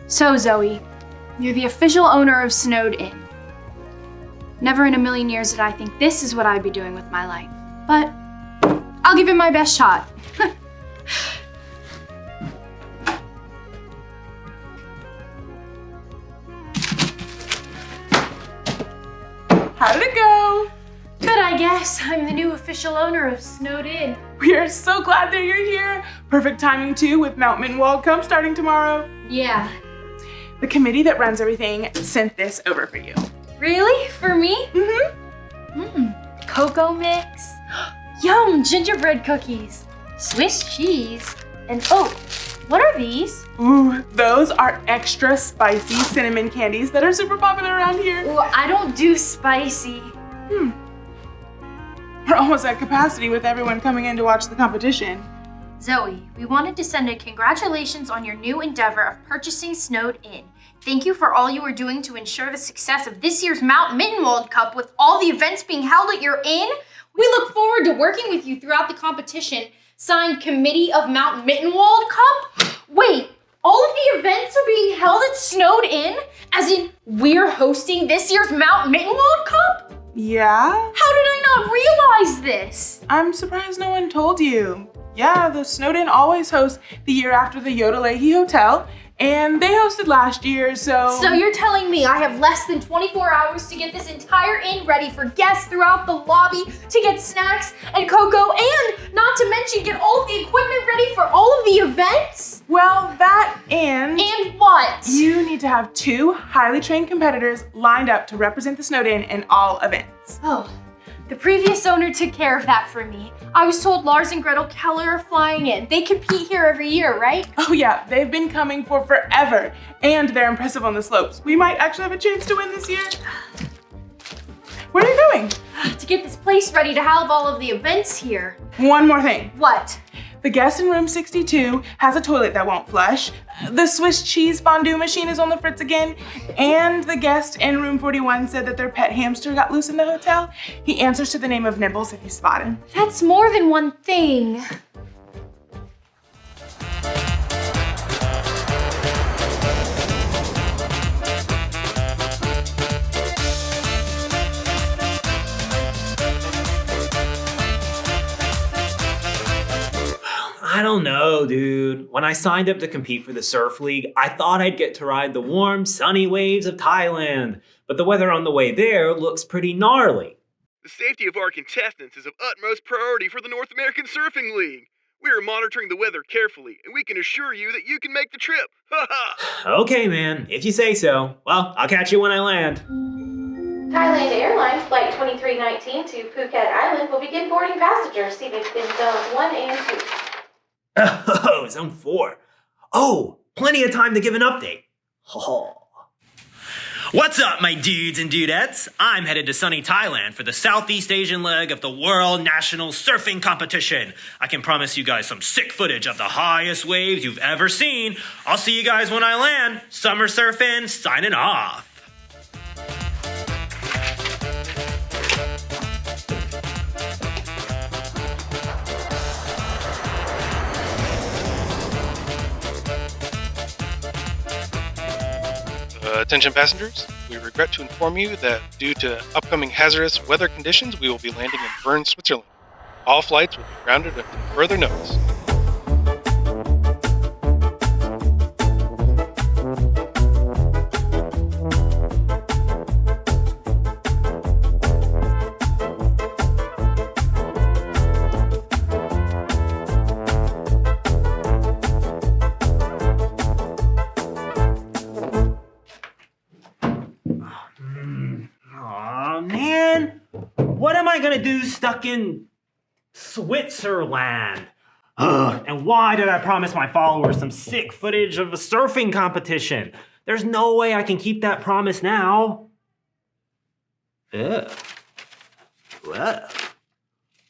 So, Zoe, you're the official owner of Snowed Inn. Never in a million years did I think this is what I'd be doing with my life. But I'll give it my best shot. How did it go? Good, I guess. I'm the new official owner of Snowed Inn. We are so glad that you're here. Perfect timing too with Mount Mittenwald Cup starting tomorrow. Yeah. The committee that runs everything sent this over for you. Really? For me? Mm-hmm. Cocoa mix. Yum, gingerbread cookies. Swiss cheese. And oh, what are these? Ooh, those are extra spicy cinnamon candies that are super popular around here. Well, I don't do spicy. We're almost at capacity with everyone coming in to watch the competition. Zoe, we wanted to send a congratulations on your new endeavor of purchasing Snowed Inn. Thank you for all you are doing to ensure the success of this year's Mount Mittenwald Cup with all the events being held at your inn. We look forward to working with you throughout the competition. Signed, Committee of Mount Mittenwald Cup? Wait, all of the events are being held at Snowed Inn? As in, we're hosting this year's Mount Mittenwald Cup? Yeah? How did I not realize this? I'm surprised no one told you. Yeah, the Snowed Inn always hosts the year after the Yodelehi Hotel, and they hosted last year, so... So you're telling me I have less than 24 hours to get this entire inn ready for guests throughout the lobby, to get snacks and cocoa, and not to mention get all of the equipment ready for all of the events? Well, that and... And what? You need to have 2 highly trained competitors lined up to represent the Snowed Inn in all events. Oh, the previous owner took care of that for me. I was told Lars and Gretel Keller are flying in. They compete here every year, right? Oh yeah, they've been coming for forever, and they're impressive on the slopes. We might actually have a chance to win this year. Where are you going? To get this place ready to have all of the events here. One more thing. What? The guest in room 62 has a toilet that won't flush. The Swiss cheese fondue machine is on the fritz again. And the guest in room 41 said that their pet hamster got loose in the hotel. He answers to the name of Nibbles if you spot him. That's more than one thing. I don't know, dude. When I signed up to compete for the Surf League, I thought I'd get to ride the warm, sunny waves of Thailand. But the weather on the way there looks pretty gnarly. The safety of our contestants is of utmost priority for the North American Surfing League. We are monitoring the weather carefully, and we can assure you that you can make the trip. Ha ha! Okay, man, if you say so. Well, I'll catch you when I land. Thailand Airlines Flight 2319 to Phuket Island will begin boarding passengers seated in zones 1 and 2. Oh, zone 4. Oh, plenty of time to give an update. Oh. What's up, my dudes and dudettes? I'm headed to sunny Thailand for the Southeast Asian leg of the World National Surfing Competition. I can promise you guys some sick footage of the highest waves you've ever seen. I'll see you guys when I land. Summer Surfing, signing off. Attention passengers, we regret to inform you that due to upcoming hazardous weather conditions, we will be landing in Bern, Switzerland. All flights will be grounded until further notice. Aw, man. What am I gonna do stuck in Switzerland? Ugh, and why did I promise my followers some sick footage of a surfing competition? There's no way I can keep that promise now. Ugh. Whoa.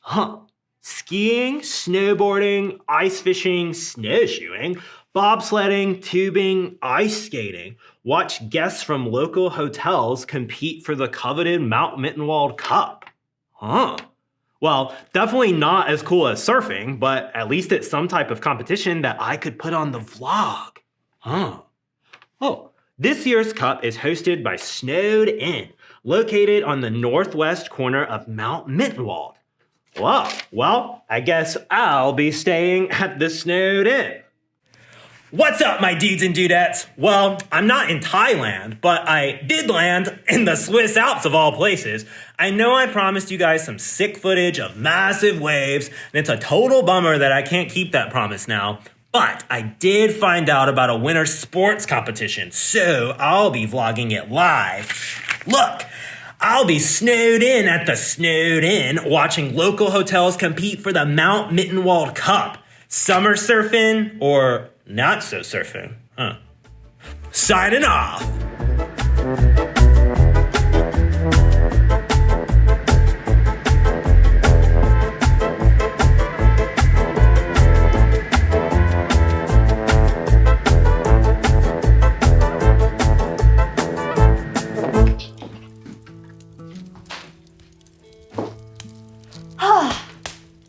Huh. Skiing, snowboarding, ice fishing, snowshoeing, bobsledding, tubing, ice skating. Watch guests from local hotels compete for the coveted Mount Mittenwald Cup. Huh. Well, definitely not as cool as surfing, but at least it's some type of competition that I could put on the vlog. Huh. Oh, this year's cup is hosted by Snowed Inn, located on the northwest corner of Mount Mittenwald. Whoa, well, I guess I'll be staying at the Snowed Inn. What's up, my dudes and dudettes? Well, I'm not in Thailand, but I did land in the Swiss Alps of all places. I know I promised you guys some sick footage of massive waves, and it's a total bummer that I can't keep that promise now. But I did find out about a winter sports competition, so I'll be vlogging it live. Look, I'll be snowed in at the Snowed Inn, watching local hotels compete for the Mount Mittenwald Cup. Summer surfing or not so surfing, huh? Signing off.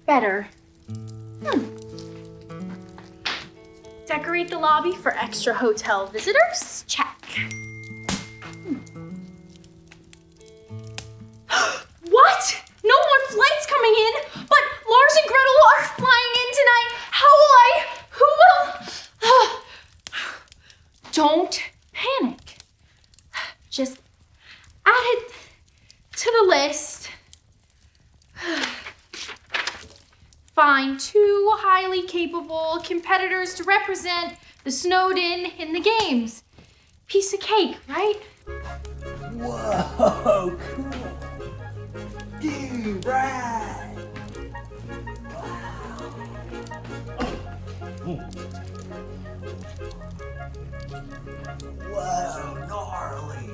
Better. Decorate the lobby for extra hotel visitors? Check. What? No more flights coming in? But Lars and Gretel are flying in tonight. How will Who will? Don't panic. Just add it to the list. Find 2 highly capable competitors to represent the Snowed in the games. Piece of cake, right? Whoa, cool. Dude, rad. Whoa, gnarly.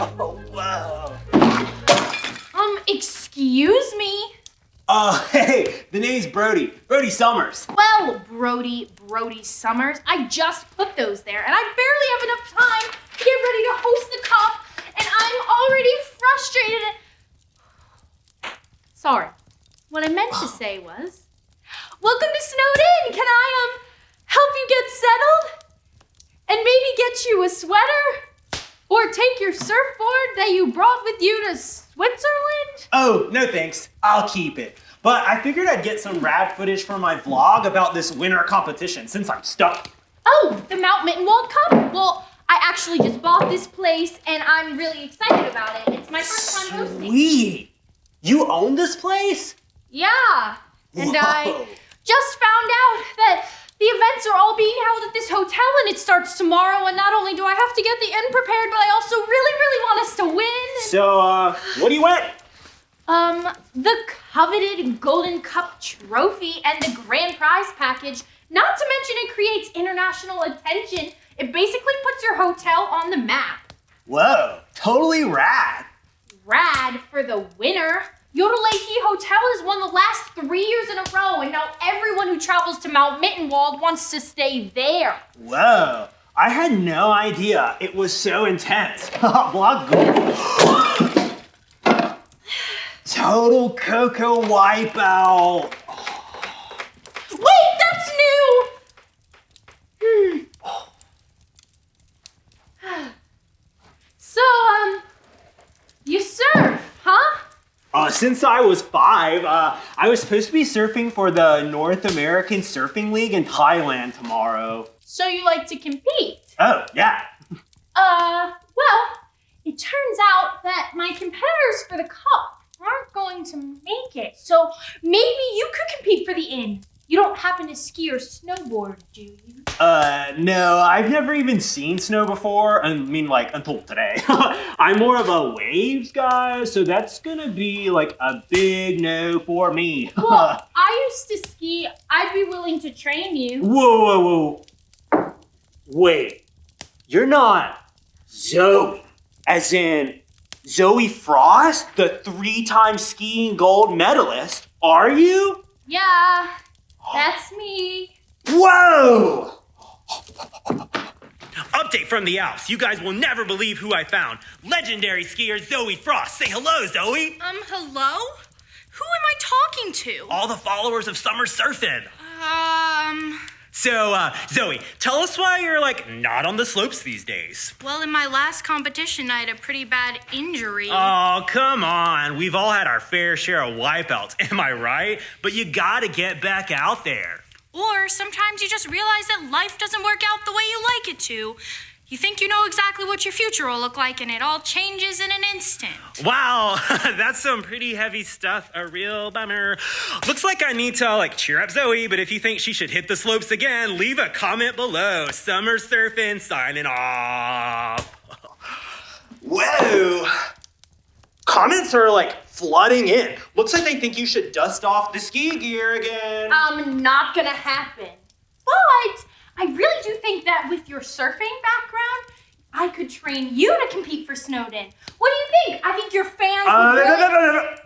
Oh, wow. Excuse me? Hey, the name's Brody. Brody Summers. Well, Brody Summers, I just put those there, and I barely have enough time to get ready to host the cup, and I'm already frustrated. Sorry. What I meant to say was, welcome to Snowed In. Can I, help you get settled? And maybe get you a sweater? Or take your surfboard that you brought with you to Switzerland? Oh, no thanks. I'll keep it. But I figured I'd get some rad footage for my vlog about this winter competition since I'm stuck. Oh, the Mount Mittenwald Cup? Well, I actually just bought this place and I'm really excited about it. It's my first time hosting. Sweet. You own this place? Yeah. And I Whoa. just found out that the events are all being held at this hotel and it starts tomorrow, and not only do I have to get the inn prepared, but I also really want us to win. So, what do you win? The coveted Golden Cup trophy and the grand prize package. Not to mention it creates international attention. It basically puts your hotel on the map. Whoa, totally rad. Rad for the winner. Yodeleki Hotel has won the last 3 years in a row, and now everyone who travels to Mount Mittenwald wants to stay there. Whoa, I had no idea it was so intense. Block gold. Total cocoa wipeout. Wait, that's new! So, you surf, huh? Since I was 5, I was supposed to be surfing for the North American Surfing League in Thailand tomorrow. So you like to compete? Oh, yeah. Well, it turns out that my competitors for the cup aren't going to make it. So maybe you could compete for the inn. You don't happen to ski or snowboard, do you? No, I've never even seen snow before. I mean, like, until today. I'm more of a waves guy, so that's gonna be, like, a big no for me. Well, I used to ski. I'd be willing to train you. Whoa. Wait, you're not Zoe, as in Zoe Frost, the 3-time skiing gold medalist, are you? Yeah, that's me. Whoa! Update from the Alps. You guys will never believe who I found. Legendary skier Zoe Frost. Say hello, Zoe. Hello? Who am I talking to? All the followers of Summer Surfing. So, Zoe, tell us why you're like not on the slopes these days. Well, in my last competition, I had a pretty bad injury. Oh, come on. We've all had our fair share of wipeouts, am I right? But you gotta get back out there. Or sometimes you just realize that life doesn't work out the way you like it to. You think you know exactly what your future will look like, and it all changes in an instant. Wow, that's some pretty heavy stuff. A real bummer. Looks like I need to cheer up Zoe, but if you think she should hit the slopes again, leave a comment below. Summer Surfing signing off. Whoa! Comments are flooding in. Looks like they think you should dust off the ski gear again. Not gonna happen. But I really do think that with your surfing background, I could train you to compete for Snowden. What do you think? I think your fans would really... No.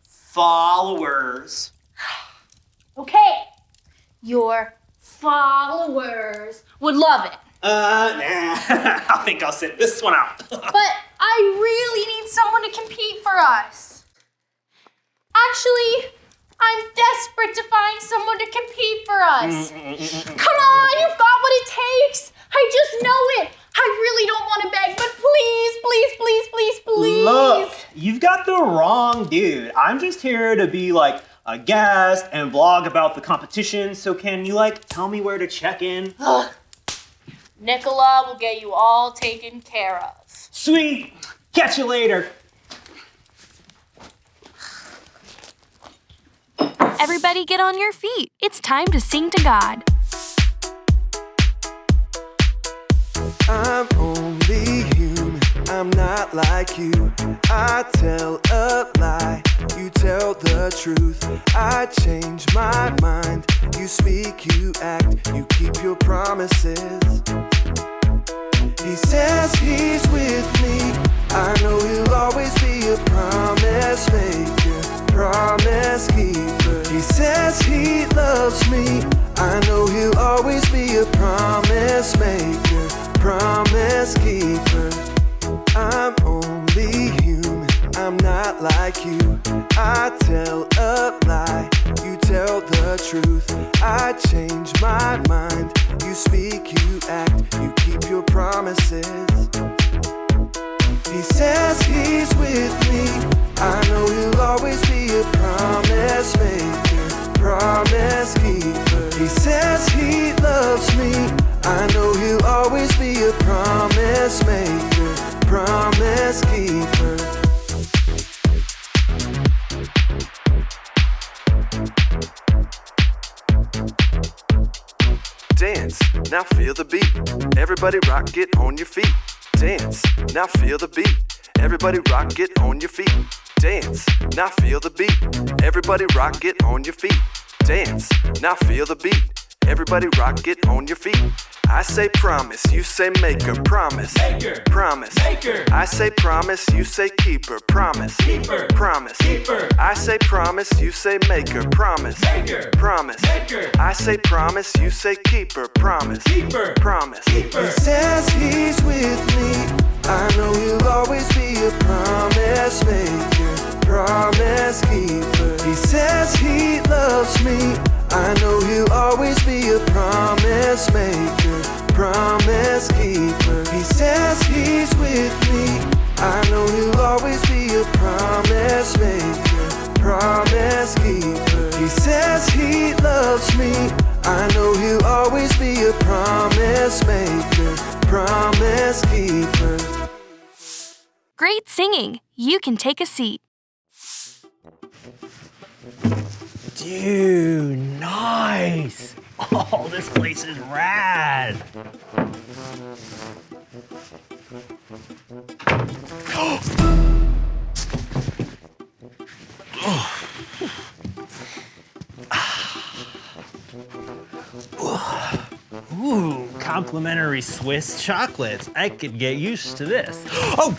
Followers. Okay, your followers would love it. Nah. I think I'll sit this one out. But I really need someone to compete for us. Actually, I'm desperate to find someone to compete for us. Come on, you've got what it takes. I just know it. I really don't want to beg, but please. Look, you've got the wrong dude. I'm just here to be a guest and vlog about the competition, so can you tell me where to check in? Nicola will get you all taken care of. Sweet! Catch you later. Everybody get on your feet. It's time to sing to God. I'm only human, I'm not like you. I tell a lie, you tell the truth. I change my mind, you speak, you act, you keep your promises. He says he's with me, I know he'll always be a promise maker, promise keeper. He says he loves me, I know he'll always be a promise maker, promise keeper. I'm only human, I'm not like you. I tell a lie, you tell the truth. I change my mind, you speak, you act, you keep your promises. He says he's with me, I know he'll always be a promise maker, promise keeper. He says he loves me, I know he'll always be a promise maker, promise keeper. Dance, now feel the beat. Everybody rock, get on your feet. Dance, now feel the beat. Everybody rock, get on your feet. Dance, now feel the beat. Everybody rock, get on your feet. Dance, now feel the beat. Everybody rock, get on your feet. I say promise, you say maker, promise. Maker, promise. Maker. I say promise, you say keeper, promise. Keeper, promise. Keeper. I say promise, you say maker, promise. Maker, promise. Maker. I say promise, you say keeper, promise. Keeper, promise. Keeper. He says he's with me, I know he'll always be a promise maker, promise keeper. He says he loves me, I know he'll always be a promise maker, promise keeper. He says he's with me, I know he'll always be a promise maker, promise keeper. He says he loves me, I know he'll always be a promise maker, promise keeper. Great singing. You can take a seat. Dude, nice! Oh, this place is rad! Ooh, complimentary Swiss chocolates. I could get used to this. Oh!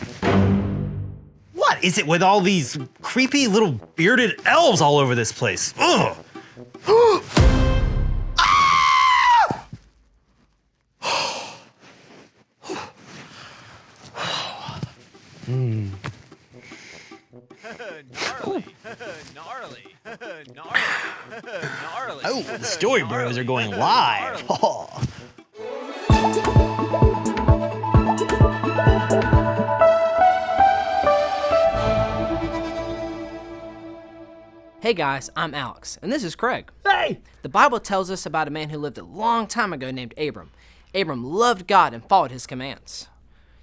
What is it with all these creepy little bearded elves all over this place? Ugh! Oh, the Story Bros are going live. Hey guys, I'm Alex, and this is Craig. Hey! The Bible tells us about a man who lived a long time ago named Abram. Abram loved God and followed his commands.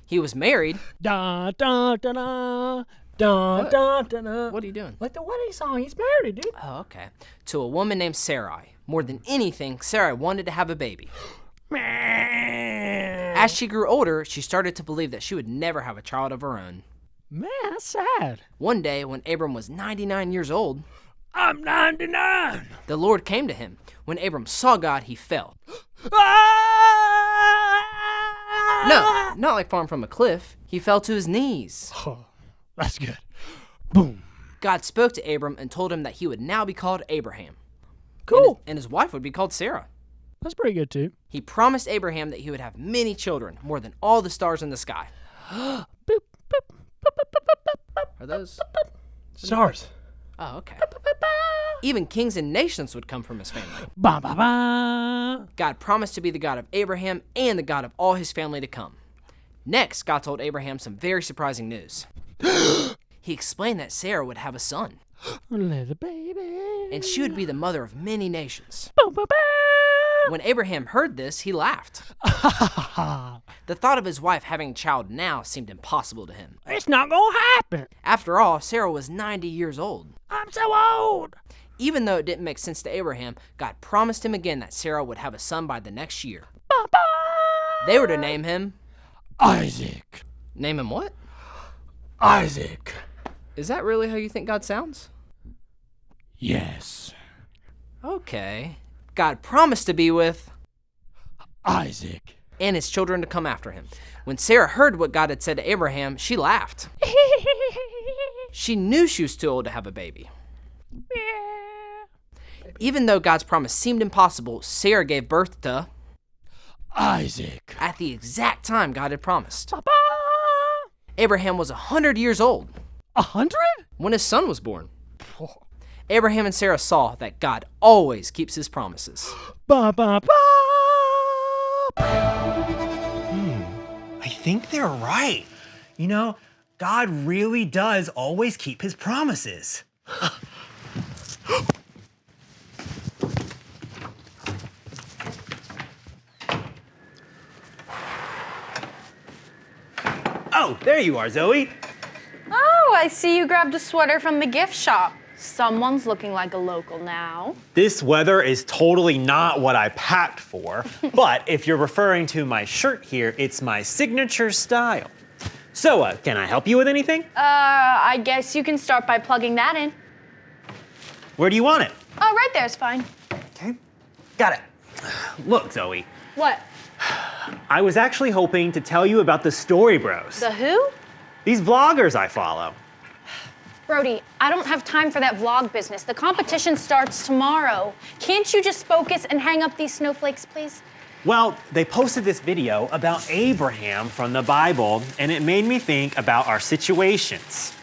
He was married. Da da da da. Da da da da. What are you doing? Like the wedding song. He's married, dude. Oh, okay. To a woman named Sarai. More than anything, Sarai wanted to have a baby. Man. As she grew older, she started to believe that she would never have a child of her own. Man, that's sad. One day, when Abram was 99 years old, I'm 99. the Lord came to him. When Abram saw God, he fell. No, not like falling from a cliff. He fell to his knees. Oh, that's good. Boom. God spoke to Abram and told him that he would now be called Abraham. Cool. And his wife would be called Sarah. That's pretty good, too. He promised Abraham that he would have many children, more than all the stars in the sky. Boop, boop, boop, boop, boop, boop, Are those? stars. Oh, okay. Even kings and nations would come from his family. Ba ba ba. God promised to be the God of Abraham and the God of all his family to come. Next, God told Abraham some very surprising news. He explained that Sarah would have a son, Little baby. and she would be the mother of many nations. Boom, boom, boom. When Abraham heard this, he laughed. The thought of his wife having a child now seemed impossible to him. It's not gonna happen. After all, Sarah was 90 years old. I'm so old. Even though it didn't make sense to Abraham, God promised him again that Sarah would have a son by the next year. Ba ba. They were to name him... Isaac. Name him what? Isaac. Is that really how you think God sounds? Yes. Okay. God promised to be with... Isaac. and his children to come after him. When Sarah heard what God had said to Abraham, she laughed. She knew she was too old to have a baby. Even though God's promise seemed impossible, Sarah gave birth to Isaac at the exact time God had promised. Papa! Abraham was 100 years old. 100? When his son was born. Abraham and Sarah saw that God always keeps his promises. Ba ba ba. I think they're right. You know, God really does always keep his promises. Oh, there you are, Zoe. Oh, I see you grabbed a sweater from the gift shop. Someone's looking like a local now. This weather is totally not what I packed for, but if you're referring to my shirt here, it's my signature style. So, can I help you with anything? I guess you can start by plugging that in. Where do you want it? Oh, right there's fine. Okay, got it. Look, Zoe, What? I was actually hoping to tell you about the Story Bros. The who? These vloggers I follow. Brody, I don't have time for that vlog business. The competition starts tomorrow. Can't you just focus and hang up these snowflakes, please? Well, they posted this video about Abraham from the Bible, and it made me think about our situations.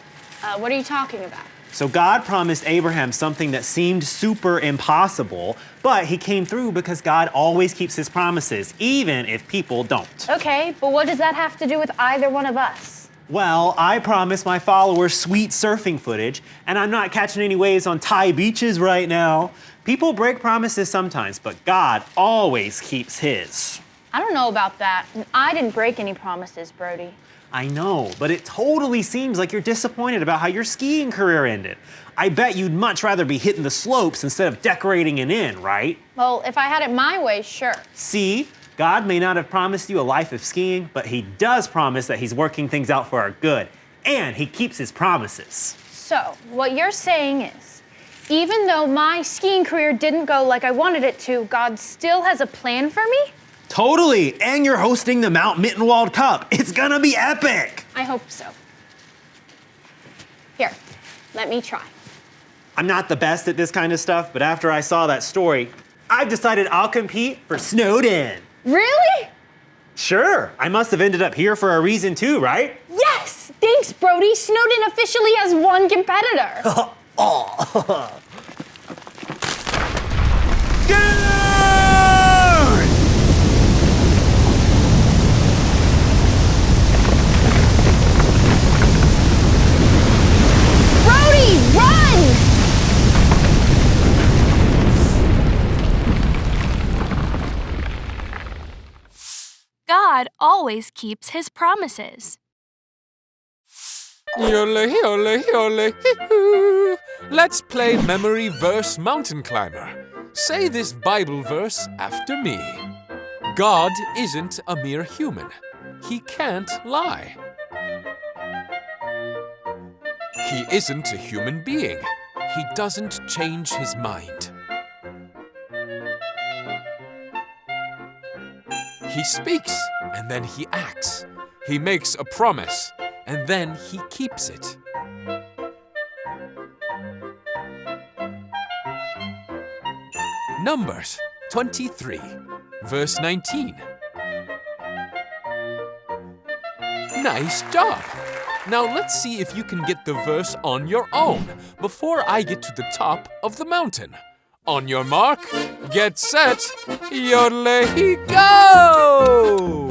What are you talking about? So God promised Abraham something that seemed super impossible, but he came through because God always keeps his promises, even if people don't. Okay, but what does that have to do with either one of us? Well, I promised my followers sweet surfing footage, and I'm not catching any waves on Thai beaches right now. People break promises sometimes, but God always keeps his. I don't know about that. I didn't break any promises, Brody. I know, but it totally seems like you're disappointed about how your skiing career ended. I bet you'd much rather be hitting the slopes instead of decorating an inn, right? Well, if I had it my way, sure. See, God may not have promised you a life of skiing, but he does promise that he's working things out for our good, and he keeps his promises. So, what you're saying is, even though my skiing career didn't go like I wanted it to, God still has a plan for me? Totally, and you're hosting the Mount Mittenwald Cup. It's gonna be epic. I hope so. Here, let me try. I'm not the best at this kind of stuff, but after I saw that story, I've decided I'll compete for Snowed In. Really? Sure, I must have ended up here for a reason too, right? Yes! Thanks, Brody. Snowden officially has one competitor. Oh. Brody, run! God always keeps his promises. Yole, yole, yole, hee-hoo. Let's play Memory Verse Mountain Climber. Say this Bible verse after me. God isn't a mere human. He can't lie. He isn't a human being. He doesn't change his mind. He speaks, and then he acts. He makes a promise, and then he keeps it. Numbers 23, verse 19. Nice job! Now let's see if you can get the verse on your own before I get to the top of the mountain. On your mark, get set, yodelay, go!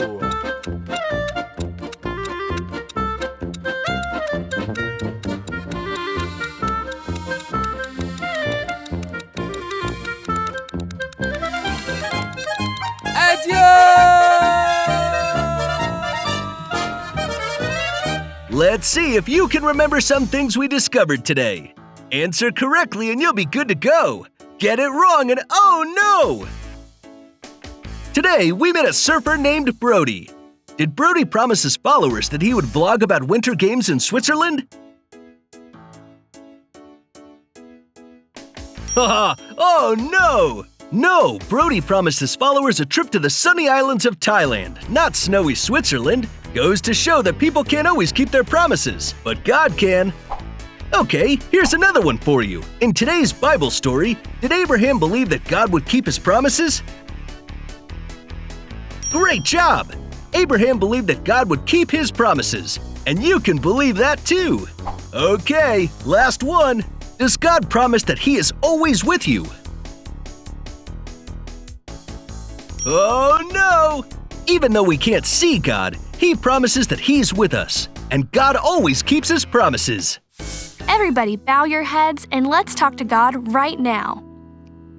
Let's see if you can remember some things we discovered today. Answer correctly and you'll be good to go. Get it wrong and oh no! Today, we met a surfer named Brody. Did Brody promise his followers that he would vlog about winter games in Switzerland? Haha, oh no! No, Brody promised his followers a trip to the sunny islands of Thailand, not snowy Switzerland. Goes to show that people can't always keep their promises, but God can. Okay, here's another one for you. In today's Bible story, did Abraham believe that God would keep his promises? Great job! Abraham believed that God would keep his promises, and you can believe that too. Okay, last one. Does God promise that He is always with you? Oh no! Even though we can't see God, He promises that He's with us, and God always keeps His promises. Everybody bow your heads and let's talk to God right now.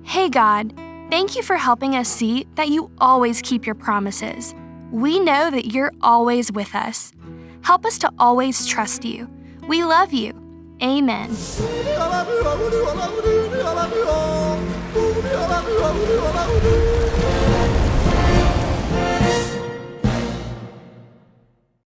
Hey God, thank you for helping us see that you always keep your promises. We know that you're always with us. Help us to always trust you. We love you. Amen.